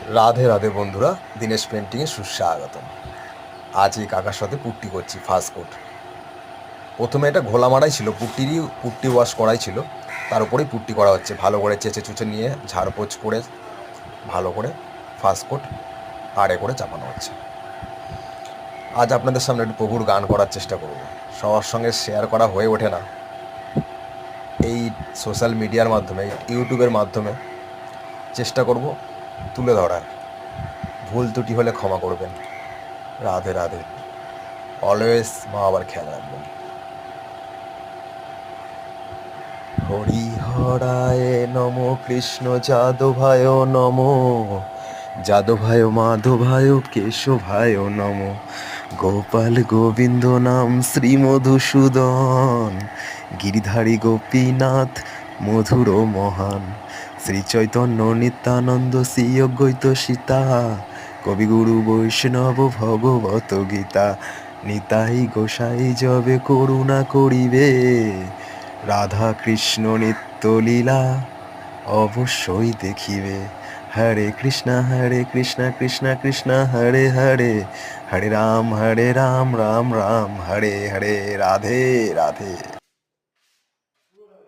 রাধে রাধে বন্ধুরা, দীনেশ পেন্টিংয়ে সুস্বাগতম। আজ এই কাকার সাথে পুট্টি করছি ফাস্ট ফুড। প্রথমে এটা ঘোলা মারাই ছিল, পুট্টি ওয়াশ করাই ছিল, তার উপরেই পুট্টি করা হচ্ছে। ভালো করে চেঁচে চুচে নিয়ে ঝাড়পোছ করে ভালো করে ফাস্ট ফুড আড়ে করে চাপানো হচ্ছে। আজ আপনাদের সামনে একটু প্রভুর গান করার চেষ্টা করব। সবার সঙ্গে শেয়ার করা হয়ে ওঠে না এই সোশ্যাল মিডিয়ার মাধ্যমে, ইউটিউবের মাধ্যমে চেষ্টা করব তুলে ধরার। ভুল ত্রুটি হলে ক্ষমা করবেন। রাধে রাধে। অলওয়েজ মা বাবার খেয়াল রাখবেন। হরিহরায় নম, কৃষ্ণ যাদবায় নম, যাদবায় মাধবায় কেশবায় নম, গোপাল গোবিন্দ নাম শ্রী মধুসূদন, গিরিধারী গোপীনাথ মধুর মহান, শ্রী চৈতন্য নিত্যানন্দ শ্রী অদ্বৈত সীতা, কবিগুরু বৈষ্ণব ভগবত গীতা, নিতাই গোসাই যবে করুণা করিবে, রাধা কৃষ্ণ নিত্য লীলা অবশ্যই দেখিবে। হরে কৃষ্ণ কৃষ্ণ কৃষ্ণ হরে হরে, হরে রাম রাম রাম হরে হরে। রাধে রাধে।